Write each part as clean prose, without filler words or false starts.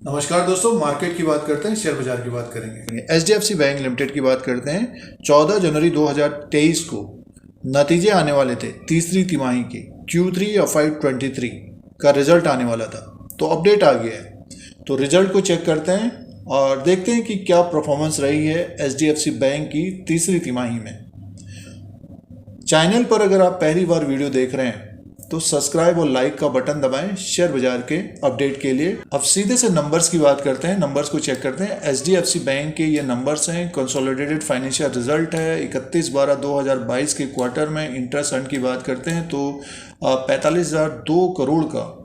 नमस्कार दोस्तों, मार्केट की बात करते हैं, शेयर बाजार की बात करेंगे। एचडीएफसी बैंक लिमिटेड की बात करते हैं। 14 जनवरी 2023 को नतीजे आने वाले थे तीसरी तिमाही के Q3 या 5/23 का रिजल्ट आने वाला था। तो अपडेट आ गया है, तो रिजल्ट को चेक करते हैं और देखते हैं कि क्या परफॉर्मेंस रही है एचडीएफसी बैंक की तीसरी तिमाही में। चैनल पर अगर आप पहली बार वीडियो देख रहे हैं तो सब्सक्राइब और लाइक का बटन दबाएं शेयर बाजार के अपडेट के लिए। अब सीधे से नंबर्स की बात करते हैं, नंबर्स को चेक करते हैं। एचडीएफसी बैंक के ये नंबर्स हैं, कंसोलिडेटेड फाइनेंशियल रिजल्ट है 31/12/2022 के क्वार्टर में। इंटरेस्ट अर्न की बात करते हैं तो 45,002 करोड़ का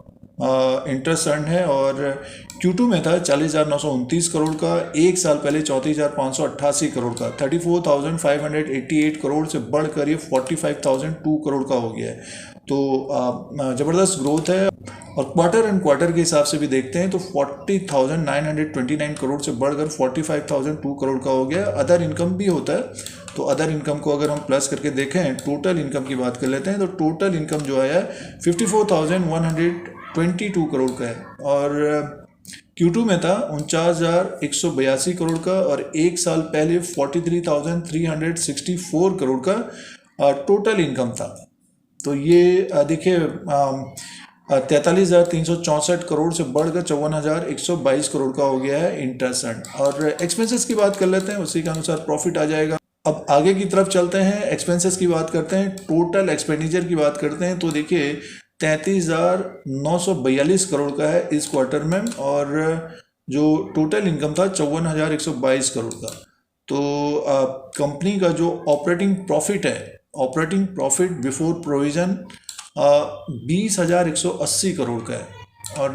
इंटरेस्ट अर्न है और Q2 में था 40,929 करोड़ का। एक साल पहले 34,588 करोड़ का, 34,588 करोड़ से बढ़कर ये 45,002 करोड़ का हो गया है। तो ज़बरदस्त ग्रोथ है। और क्वार्टर एंड क्वार्टर के हिसाब से भी देखते हैं तो 40,929 करोड़ से बढ़कर 45,002 करोड़ का हो गया। अदर इनकम भी होता है, तो अदर इनकम को अगर हम प्लस करके देखें, टोटल इनकम की बात कर लेते हैं तो टोटल इनकम जो है 54,122 करोड़ का है और Q2 में था 49,182 करोड़ का और एक साल पहले 43,364 करोड़ का टोटल इनकम था। तो ये देखिए 43,364 करोड़ से बढ़कर 54,122 करोड़ का हो गया है इंटरेस्ट अर्न। और एक्सपेंसेस की बात कर लेते हैं, उसी के अनुसार प्रॉफिट आ जाएगा। अब आगे की तरफ चलते हैं, एक्सपेंसेस की बात करते हैं, टोटल एक्सपेंडिचर की बात करते हैं तो देखिए 33,942 करोड़ का है इस क्वार्टर में और जो टोटल इनकम था 54,122 करोड़ का। तो कंपनी का जो ऑपरेटिंग प्रॉफिट है, operating profit before provision 20,180 crore का है और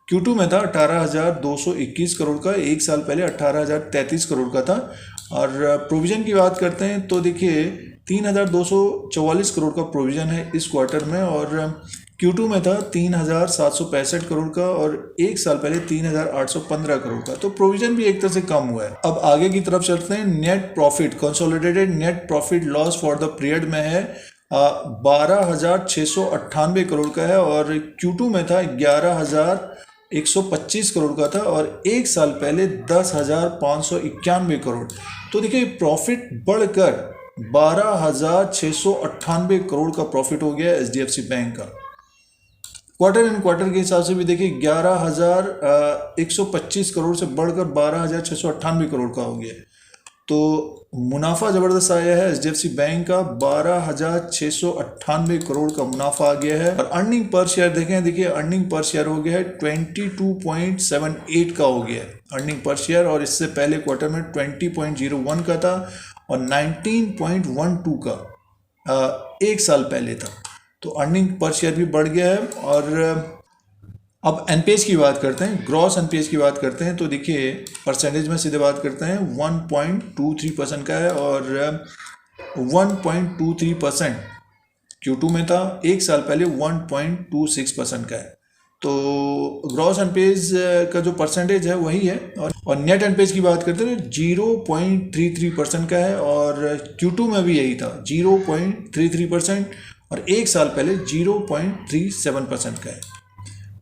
Q2 में था 18,221 करोड़ का। एक साल पहले 18,033 करोड़ का था। और प्रोविज़न की बात करते हैं तो देखिए 3,244 करोड़ का प्रोविज़न है इस क्वार्टर में और Q2 में था 3,765 करोड़ का और एक साल पहले 3,815 करोड़ का। तो प्रोविज़न भी एक तरह से कम हुआ है। अब आगे की तरफ चलते हैं। Net profit, consolidated net profit loss for the period में है 12,698 करोड़ का है और Q2 में था 11,125 करोड़ का था और एक साल पहले 10,591 करोड़। तो देखिए प्रॉफिट बढ़कर 12,698 करोड़ का प्रॉफिट हो गया एचडीएफसी बैंक का। क्वार्टर एंड क्वार्टर के हिसाब से भी देखिए 11,125 करोड़ से बढ़कर 12,698 करोड़ का हो गया। तो मुनाफा ज़बरदस्त आया है एचडीएफसी बैंक का, 12,698 करोड़ का मुनाफा आ गया है। और अर्निंग पर शेयर देखें, देखिए अर्निंग पर शेयर हो गया है 22.78 का हो गया है अर्निंग पर शेयर और इससे पहले क्वार्टर में 20.01 का था और 19.12 का एक साल पहले था। तो अर्निंग पर शेयर भी बढ़ गया है। और अब एनपीएस की बात करते हैं, ग्रॉस एनपीएस की बात करते हैं तो देखिए परसेंटेज में सीधे बात करते हैं 1.23% का है और 1.23% Q2 में था, एक साल पहले 1.26% का है। तो ग्रॉस एनपीएस का जो परसेंटेज है वही है। और नेट एनपीएस की बात करते हैं 0.33% का है और Q2 में भी यही था 0.33% और एक साल पहले 0.37% का है।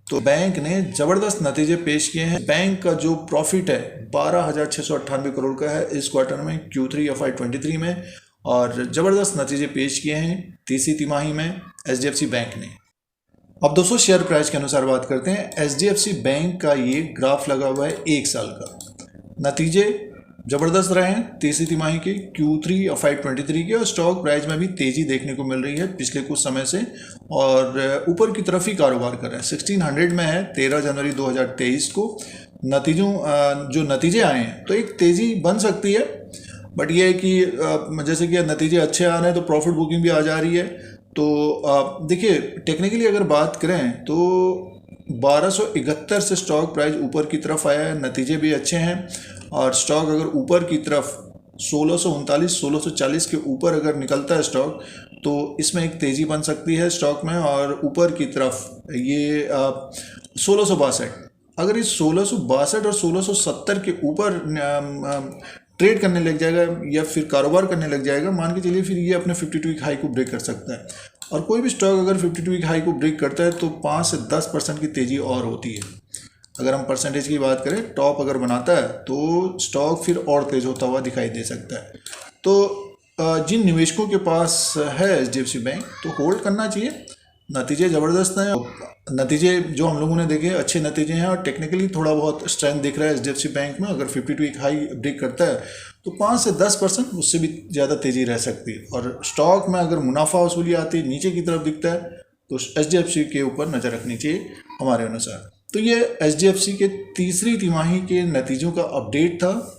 तो बैंक ने ज़बरदस्त नतीजे पेश किए हैं। बैंक का जो प्रॉफिट है 12,698 करोड़ का है इस क्वार्टर में Q3 या 5/23 में और ज़बरदस्त नतीजे पेश किए हैं तीसरी तिमाही में एचडीएफसी बैंक ने। अब दोस्तों शेयर प्राइस के अनुसार बात करते हैं। एचडीएफसी बैंक का ये ग्राफ लगा हुआ है एक साल का। नतीजे ज़बरदस्त रहे हैं तीसरी तिमाही के Q3 और 5/23 के और स्टॉक प्राइस में भी तेज़ी देखने को मिल रही है पिछले कुछ समय से और ऊपर की तरफ ही कारोबार कर रहा है। 1600 में है 13 जनवरी 2023 को। जो नतीजे आए हैं तो एक तेज़ी बन सकती है, बट ये है कि जैसे कि नतीजे अच्छे आ रहे हैं तो प्रॉफिट बुकिंग भी आ जा रही है। तो देखिए टेक्निकली अगर बात करें तो 1271 से स्टॉक प्राइस ऊपर की तरफ आया है, नतीजे भी अच्छे हैं और स्टॉक अगर ऊपर की तरफ 1639 1640 के ऊपर अगर निकलता है स्टॉक तो इसमें एक तेज़ी बन सकती है स्टॉक में। और ऊपर की तरफ ये 1662, अगर इस 1662 और 1670 के ऊपर ट्रेड करने लग जाएगा या फिर कारोबार करने लग जाएगा, मान के चलिए, फिर ये अपने 52 वीक हाई को ब्रेक कर सकता है। और कोई भी स्टॉक अगर 52 वीक हाई को ब्रेक करता है तो 5 से 10% की तेज़ी और होती है। अगर हम परसेंटेज की बात करें, टॉप अगर बनाता है तो स्टॉक फिर और तेज होता हुआ दिखाई दे सकता है। तो जिन निवेशकों के पास है HDFC बैंक तो होल्ड करना चाहिए। नतीजे ज़बरदस्त हैं, नतीजे जो हम लोगों ने देखे अच्छे नतीजे हैं, और टेक्निकली थोड़ा बहुत स्ट्रेंथ दिख रहा है HDFC बैंक में। अगर 52 एक हाई ब्रेक करता है तो 5 से 10% उससे भी ज़्यादा तेज़ी रह सकती है। और स्टॉक में अगर मुनाफा वसूली आती है, नीचे की तरफ दिखता है, तो HDFC के ऊपर नज़र रखनी चाहिए हमारे अनुसार। तो ये HDFC के तीसरी तिमाही के नतीजों का अपडेट था।